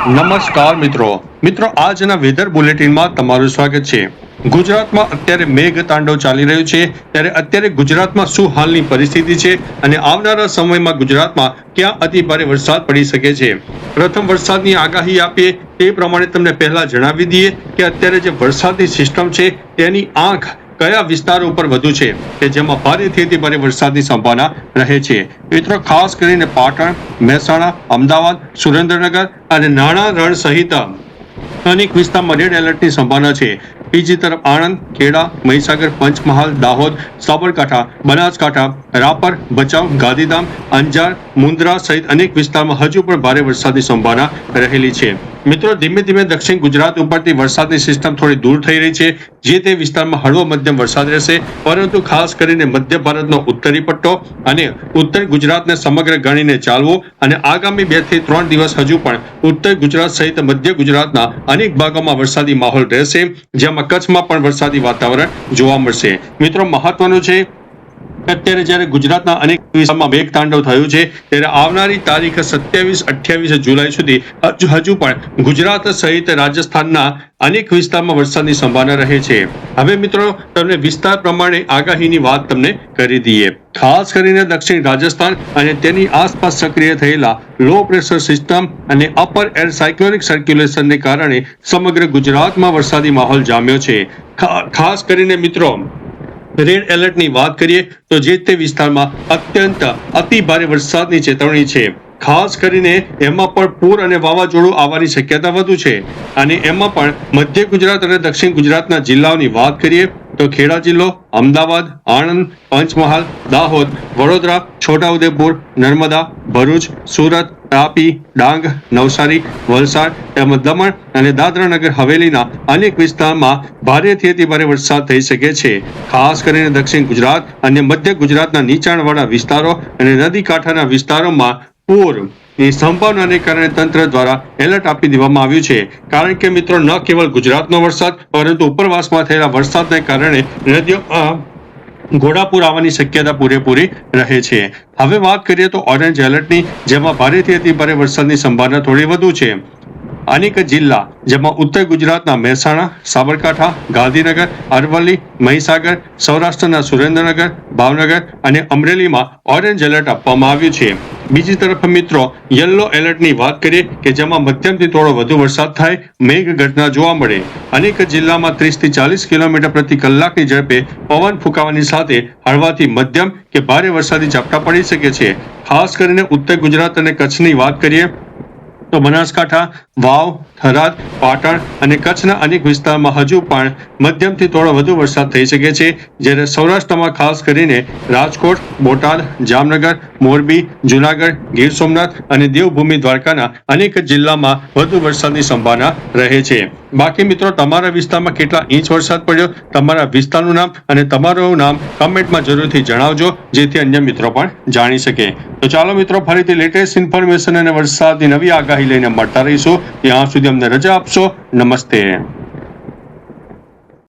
નમસ્કાર મિત્રો આજના વેધર બુલેટિનમાં તમારું સ્વાગત છે। ગુજરાતમાં અત્યારે મેઘ તાંડવ ચાલી રહ્યું છે ત્યારે અત્યારે ગુજરાતમાં શું હાલની પરિસ્થિતિ છે અને આવનારા સમયમાં ગુજરાતમાં ક્યાં અતિભારે વરસાદ પડી શકે છે। પ્રથમ વરસાદની આગાહી આપીએ તે પ્રમાણે તમને પહેલા જણાવી દઈએ કે અત્યારે જે વરસાદની સિસ્ટમ છે તેની આંખ કયા વિસ્તારો ઉપર વધુ છે કે જેમાં ભારેથી અતિભારે વરસાદની સંભાવના રહે છે। મિત્રો ખાસ કરીને પાટણ, મહેસાણા, અમદાવાદ, સુરેન્દ્રનગર અને નાણા રણ સહિત અનેક વિસ્તારમાં રેડ એલર્ટની સંભાવના છે। બીજી તરફ આણંદ, ખેડા, મહીસાગર, પંચમહાલ, દાહોદ, સાબરકાંઠા, બનાસકાંઠા, રાપર, ભચાઉ, ગાંધીધામ, અંજાર, મુન્દ્રા સહિત અનેક વિસ્તારમાં હજુ પણ ભારે વરસાદની સંભાવના રહેલી છે। મિત્રો ધીમે ધીમે દક્ષિણ ગુજરાત ઉપરથી વરસાદની સિસ્ટમ થોડી દૂર થઈ રહી છે, જે તે વિસ્તારમાં હળવો મધ્યમ વરસાદ રહેશે, પરંતુ ખાસ કરીને મધ્ય ભારતનો ઉત્તરી પટ્ટો અને ઉત્તર ગુજરાતને સમગ્ર ગણીને ચાલવું અને આગામી 2 થી 3 દિવસ હજુ પણ ઉત્તર ગુજરાત સહિત મધ્ય ગુજરાતના અનેક ભાગોમાં વરસાદી માહોલ રહેશે, જેમાં કચ્છમાં પણ વરસાદી વાતાવરણ જોવા મળશે। મિત્રો મહત્વનું છે અત્યારે જ્યારે ગુજરાતના અનેક વિસ્તારમાં મેઘ તાંડવ થયું છે ત્યારે આવનારી તારીખ 27-28 જુલાઈ સુધી હજુ પણ ગુજરાત સહિત રાજસ્થાનના અનેક વિસ્તારમાં વરસાદની સંભાવના રહે છે। હવે મિત્રો તમને વિસ્તાર પ્રમાણે આગાહીની વાત તમને કરી દઈએ। ખાસ કરીને દક્ષિણ રાજસ્થાન અને તેની આસપાસ સક્રિય થયેલા લો પ્રેશર સિસ્ટમ અને અપર એર સાયક્લોનિક સર્ક્યુલેશનને કારણે સમગ્ર ગુજરાતમાં વરસાદી માહોલ જામ્યો છે। ખાસ કરીને મિત્રો રેડ એલર્ટની વાત કરીએ તો જે તે વિસ્તારમાં અત્યંત અતિ ભારે વરસાદની ચેતવણી છે। ખાસ કરીને એમાં પણ પૂર અને વાવાઝોડું આવવાની શક્યતા વધુ છે અને એમાં પણ મધ્ય ગુજરાત અને દક્ષિણ ગુજરાતના જિલ્લાઓની વાત કરીએ તો ખેડા જિલ્લો, અમદાવાદ, આણંદ, પંચમહાલ, દાહોદ, વડોદરા, છોટાઉદેપુર, નર્મદા, ભરૂચ, સુરત, તાપી, ડાંગ, નવસારી, વલસાડ તેમજ દમણ અને દાદરા નગર હવેલીના અનેક વિસ્તારમાં ભારેથી અતિભારે વરસાદ થઈ શકે છે। ખાસ કરીને દક્ષિણ ગુજરાત અને મધ્ય ગુજરાતના નીચાણવાળા વિસ્તારો અને નદી કાંઠાના વિસ્તારોમાં પૂરની સંભાવનાને કારણે તંત્ર દ્વારા એલર્ટ આપી દેવામાં આવ્યું છે, કારણ કે મિત્રો ન કેવળ ગુજરાતનો વરસાદ પરંતુ ઉપરવાસમાં થયેલા વરસાદને કારણે નદીઓ ઘોડાપુર આવવાની શક્યતા પૂરેપૂરી રહે છે। હવે વાત કરીએ તો ઓરેન્જ એલર્ટની, જેમાં ભારેથી અતિભારે વરસાદની સંભાવના થોડી વધુ છે। અનેક જિલ્લા જેમાં ઉત્તર ગુજરાતના મહેસાણા, સાબરકાંઠા, ગાંધીનગર, અરવલ્લી, મહીસાગર, સૌરાષ્ટ્રના સુરેન્દ્રનગર, ભાવનગર અને અમરેલીમાં ઓરેન્જ એલર્ટ આપવામાં આવ્યું છે। બીજી તરફ મિત્રો યલો એલર્ટની વાત કરીએ કે જેમાં મધ્યમથી થોડો વધુ વરસાદ થાય, મેઘ ગર્જના જોવા મળે, અનેક જિલ્લામાં 30 થી 40 કિલોમીટર પ્રતિ કલાકની ઝડપે પવન ફૂંકાવાની સાથે હળવાથી મધ્યમ કે ભારે વરસાદી ઝાપટા પડી શકે છે। ખાસ કરીને ઉત્તર ગુજરાત અને કચ્છની વાત કરીએ તો બનાસકાંઠા, વાવ, થરાદ, પાટણ અને કચ્છના અનેક વિસ્તારમાં હજુ પણ મધ્યમથી થોડો વધુ વરસાદ થઈ શકે છે, જ્યારે સૌરાષ્ટ્રમાં ખાસ કરીને રાજકોટ, બોટાદ, જામનગર, મોરબી, જુનાગઢ, ગીર સોમનાથ અને દેવભૂમિ દ્વારકાના અનેક જિલ્લામાં વધુ વરસાદની સંભાવના રહે છે। બાકી મિત્રો તમારા વિસ્તારમાં કેટલા ઇંચ વરસાદ પડ્યો, તમારા વિસ્તારનું નામ અને તમારું નામ કમેન્ટમાં જરૂરથી જણાવજો, જેથી અન્ય મિત્રો પણ જાણી શકે। તો ચાલો મિત્રો ફરીથી લેટેસ્ટ ઇન્ફોર્મેશન અને વરસાદની નવી આગાહી લઈને મળતા રહીશું। ત્યાં સુધી અમને રજા આપશો। નમસ્તે।